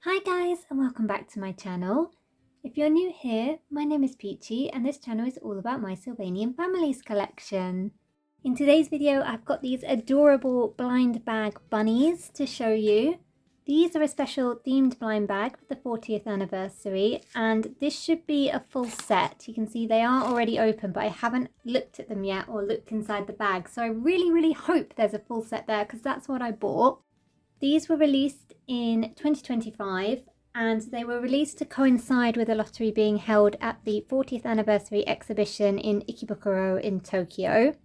Hi guys, and welcome back to my channel. If you're new here, my name is Peachy and this channel is all about my Sylvanian Families collection. In today's video I've got these adorable blind bag bunnies to show you. These are a special themed blind bag for the 40th anniversary and this should be a full set. You can see they are already open, but I haven't looked at them yet or looked inside the bag, so I really hope there's a full set there because that's what I bought. These were released in 2025 and they were released to coincide with a lottery being held at the 40th anniversary exhibition in Ikebukuro in Tokyo.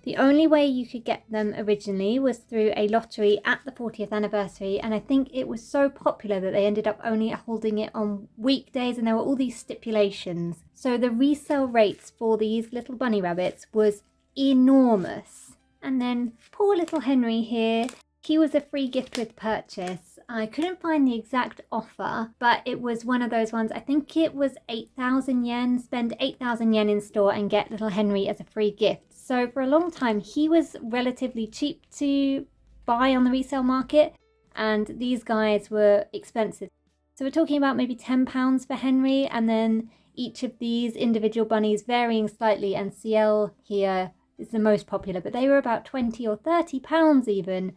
The only way you could get them originally was through a lottery at the 40th anniversary, and I think it was so popular that they ended up only holding it on weekdays and there were all these stipulations. So the resale rates for these little bunny rabbits was enormous. And then poor little Henry here, he was a free gift with purchase. I couldn't find the exact offer, but it was one of those ones. I think it was 8,000 yen. Spend 8,000 yen in store and get little Henry as a free gift. So for a long time, he was relatively cheap to buy on the resale market, and these guys were expensive. So we're talking about maybe £10 for Henry, and then each of these individual bunnies varying slightly, and CL here is the most popular, but they were about £20 or £30 even.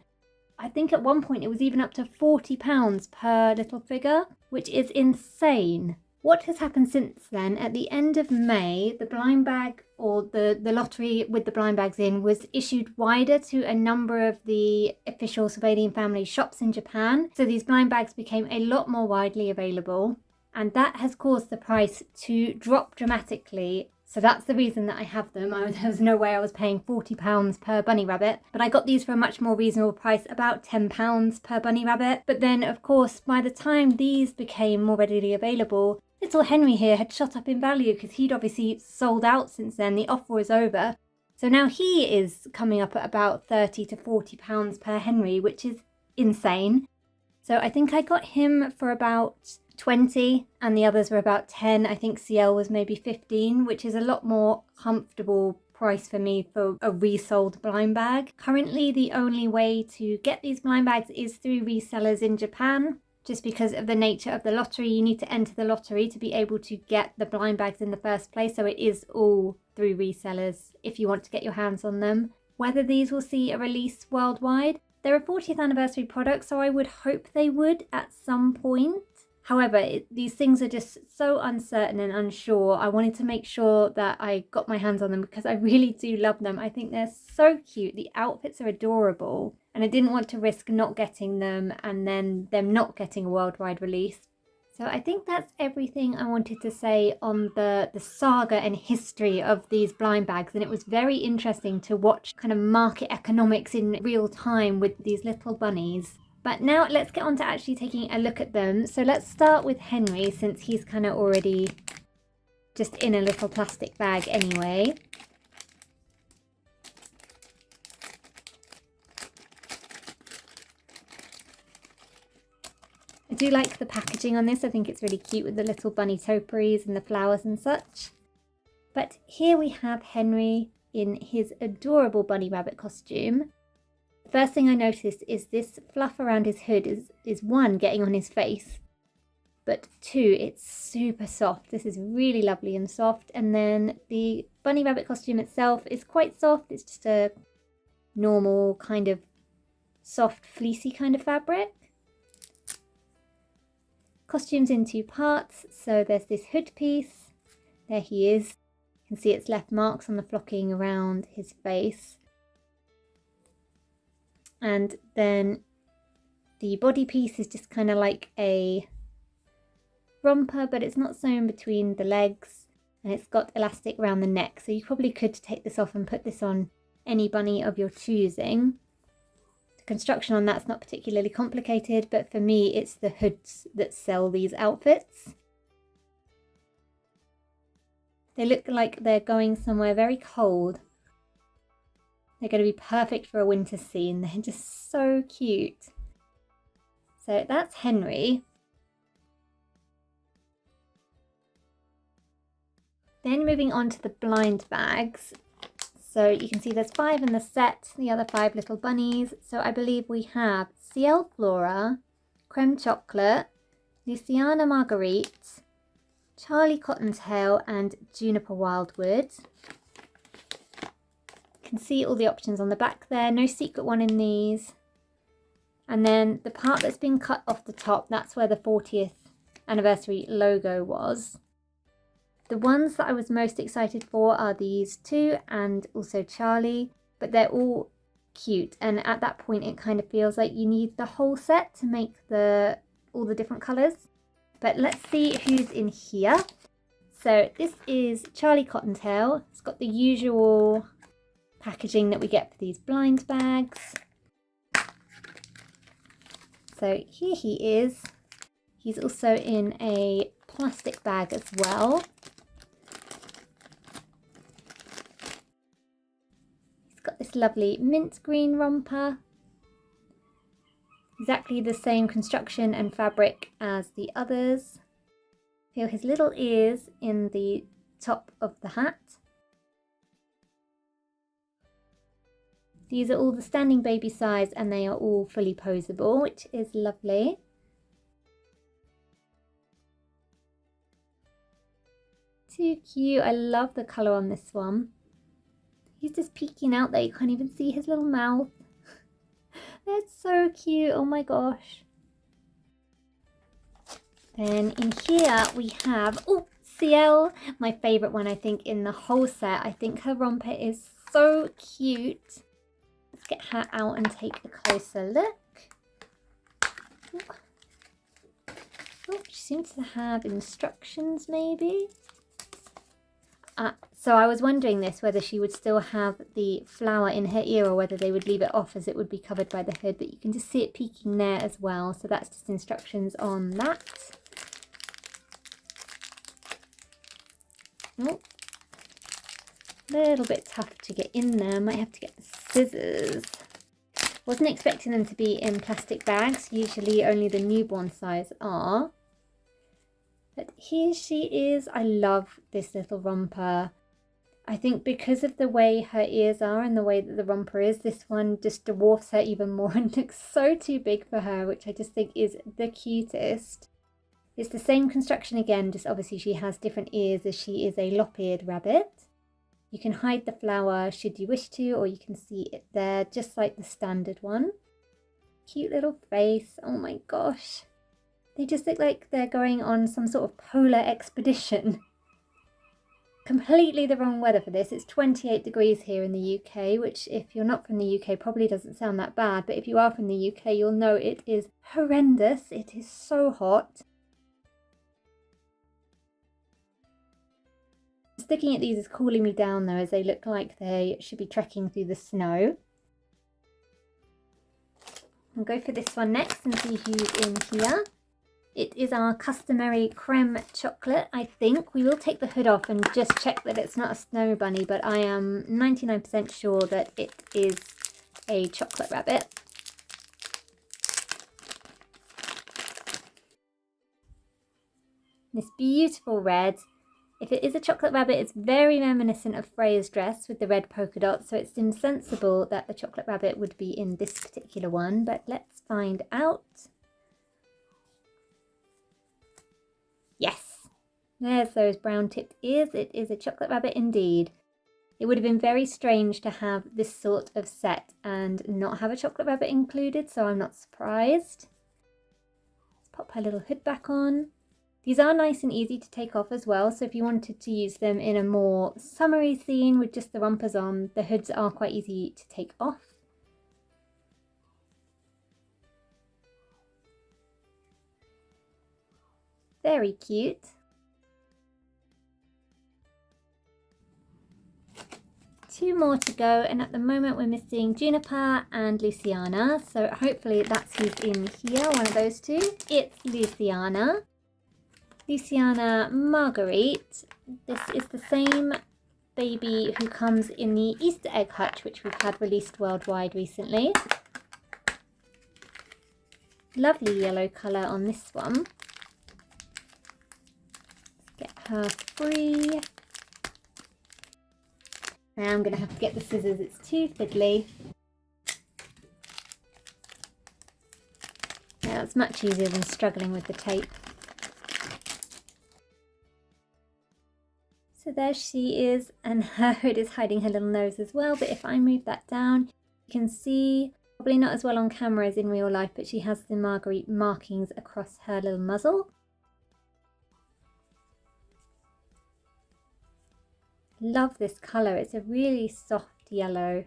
I think at one point it was even up to £40 per little figure, which is insane. What has happened since then? At the end of May, the blind bag, or the lottery with the blind bags in, was issued wider to a number of the official Sylvanian Family shops in Japan. So these blind bags became a lot more widely available, and that has caused the price to drop dramatically. So that's the reason that I have them. There was no way I was paying £40 per bunny rabbit, but I got these for a much more reasonable price, about £10 per bunny rabbit. But then, of course, by the time these became more readily available, little Henry here had shot up in value because he'd obviously sold out since then. The offer was over. So now he is coming up at about £30 to £40 per Henry, which is insane. So I think I got him for about 20 and the others were about 10. I think CL was maybe 15, which is a lot more comfortable price for me for a resold blind bag. Currently the only way to get these blind bags is through resellers in Japan. Just because of the nature of the lottery, you need to enter the lottery to be able to get the blind bags in the first place, so it is all through resellers if you want to get your hands on them. Whether these will see a release worldwide, they're a 40th anniversary product, so I would hope they would at some point. However, these things are just so uncertain and unsure. I wanted to make sure that I got my hands on them because I really do love them. I think they're so cute. The outfits are adorable. And I didn't want to risk not getting them and then them not getting a worldwide release. So I think that's everything I wanted to say on the saga and history of these blind bags. And it was very interesting to watch kind of market economics in real time with these little bunnies. But now let's get on to actually taking a look at them. So let's start with Henry, since he's kind of already just in a little plastic bag anyway. I do like the packaging on this. I think it's really cute with the little bunny topiaries and the flowers and such. But here we have Henry in his adorable bunny rabbit costume. First thing I noticed is this fluff around his hood is one, getting on his face, but two, it's super soft. This is really lovely and soft. And then the bunny rabbit costume itself is quite soft. It's just a normal kind of soft fleecy kind of fabric. Costume's in two parts. So there's this hood piece. There he is. You can see it's left marks on the flocking around his face. And then the body piece is just kind of like a romper, but it's not sewn between the legs, and it's got elastic around the neck. So you probably could take this off and put this on any bunny of your choosing. The construction on that's not particularly complicated, but for me it's the hoods that sell these outfits. They look like they're going somewhere very cold. They're going to be perfect for a winter scene. They're just so cute. So that's Henry. Then moving on to the blind bags. So you can see there's 5 in the set, the other 5 little bunnies. So I believe we have CL Flora, Creme Chocolate, Luciana Marguerite, Charlie Cottontail and Juniper Wildwood. You can see all the options on the back there, no secret one in these. And then the part that's been cut off the top, that's where the 40th anniversary logo was. The ones that I was most excited for are these two and also Charlie, but they're all cute, and at that point it kind of feels like you need the whole set to make all the different colours. But let's see who's in here. So this is Charlie Cottontail. It's got the usual packaging that we get for these blind bags. So here he is. He's also in a plastic bag as well. He's got this lovely mint green romper. Exactly the same construction and fabric as the others. Feel his little ears in the top of the hat. These are all the standing baby size and they are all fully posable, which is lovely. Too cute. I love the colour on this one. He's just peeking out there. You can't even see his little mouth. That's so cute. Oh my gosh. Then in here we have, oh, Ciel, my favourite one I think in the whole set. I think her romper is so cute. Let's get her out and take a closer look. Oh, she seems to have instructions maybe. So I was wondering whether she would still have the flower in her ear or whether they would leave it off as it would be covered by the hood, but you can just see it peeking there as well. So that's just instructions on that. Oh, a little bit tough to get in there. Might have to get the scissors. Wasn't expecting them to be in plastic bags. Usually only the newborn size are. But here she is. I love this little romper. I think because of the way her ears are and the way that the romper is, this one just dwarfs her even more and looks so too big for her, which I just think is the cutest. It's the same construction again, just obviously she has different ears as she is a lop-eared rabbit. You can hide the flower should you wish to, or you can see it there, just like the standard one. Cute little face. Oh my gosh. They just look like they're going on some sort of polar expedition. Completely the wrong weather for this. It's 28 degrees here in the UK, which if you're not from the UK probably doesn't sound that bad, but if you are from the UK you'll know it is horrendous. It is so hot. Just looking at these is cooling me down though, as they look like they should be trekking through the snow. I'll go for this one next and see who's in here. It is our customary creme chocolate, I think. We will take the hood off and just check that it's not a snow bunny, but I am 99% sure that it is a chocolate rabbit. This beautiful red. If it is a chocolate rabbit, it's very reminiscent of Freya's dress with the red polka dots, so it seems sensible that the chocolate rabbit would be in this particular one, but let's find out. Yes, there's those brown tipped ears. It is a chocolate rabbit indeed. It would have been very strange to have this sort of set and not have a chocolate rabbit included, so I'm not surprised. Let's pop her little hood back on. These are nice and easy to take off as well, so if you wanted to use them in a more summery scene with just the rompers on, the hoods are quite easy to take off. Very cute. Two more to go, and at the moment we're missing Juniper and Luciana, so hopefully that's who's in here, one of those two. It's Luciana. Luciana Marguerite. This is the same baby who comes in the Easter egg hutch, which we've had released worldwide recently. Lovely yellow colour on this one. Get her free. Now I'm going to have to get the scissors, it's too fiddly. There That's much easier than struggling with the tape. So there she is, and her hood is hiding her little nose as well, but if I move that down, you can see, probably not as well on camera as in real life, but she has the Marguerite markings across her little muzzle. Love this colour, it's a really soft yellow.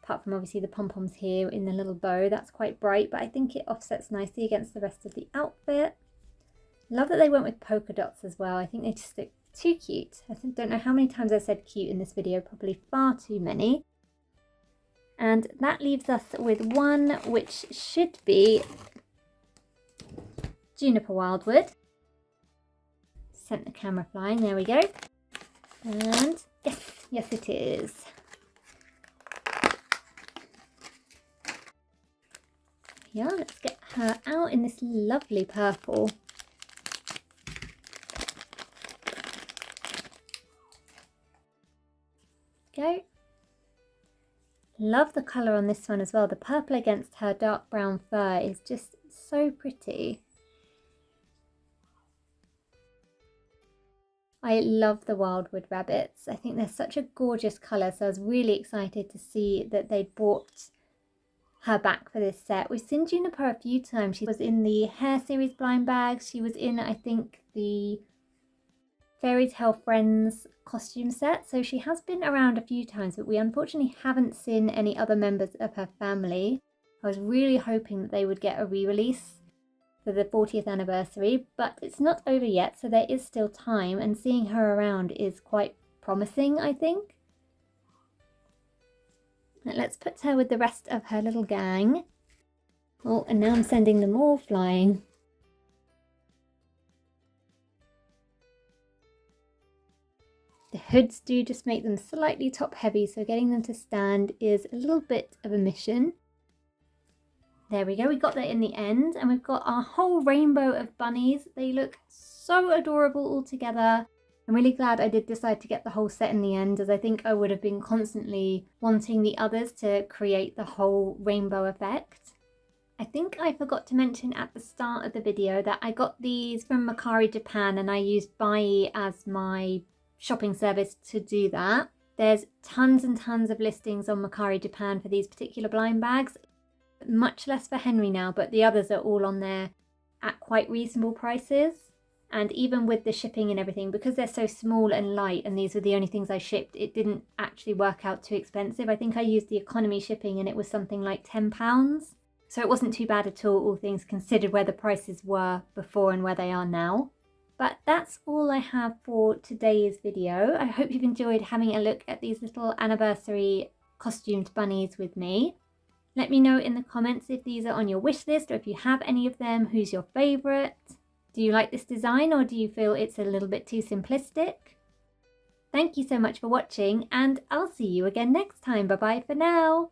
Apart from obviously the pom-poms here in the little bow, that's quite bright, but I think it offsets nicely against the rest of the outfit. Love that they went with polka dots as well. I think they just look too cute. I don't know how many times I said cute in this video, probably far too many. And that leaves us with one which should be Juniper Wildwood. Sent the camera flying, there we go. And yes it is. Yeah, let's get her out in this lovely purple. Go. Love the colour on this one as well. The purple against her dark brown fur is just so pretty. I love the Wildwood rabbits. I think they're such a gorgeous colour, so I was really excited to see that they'd brought her back for this set. We've seen Juniper a few times. She was in the hair series blind bags. She was in, I think, the Fairy Tale Friends costume set. So she has been around a few times, but we unfortunately haven't seen any other members of her family. I was really hoping that they would get a re-release for the 40th anniversary, but it's not over yet, so there is still time, and seeing her around is quite promising, I think. Let's put her with the rest of her little gang. Oh, and now I'm sending them all flying. The hoods do just make them slightly top heavy, so getting them to stand is a little bit of a mission. There we go, we got that in the end, and we've got our whole rainbow of bunnies. They look so adorable all together. I'm really glad I did decide to get the whole set in the end, as I think I would have been constantly wanting the others to create the whole rainbow effect. I think I forgot to mention at the start of the video that I got these from Mercari Japan, and I used Bai as my shopping service to do that. There's tons and tons of listings on Mercari Japan for these particular blind bags. Much less for Henry now, but the others are all on there at quite reasonable prices. And even with the shipping and everything, because they're so small and light, and these were the only things I shipped, it didn't actually work out too expensive. I think I used the economy shipping and it was something like £10. So it wasn't too bad at all things considered, where the prices were before and where they are now. But that's all I have for today's video. I hope you've enjoyed having a look at these little anniversary costumed bunnies with me. Let me know in the comments if these are on your wish list, or if you have any of them, who's your favourite? Do you like this design, or do you feel it's a little bit too simplistic? Thank you so much for watching, and I'll see you again next time. Bye bye for now.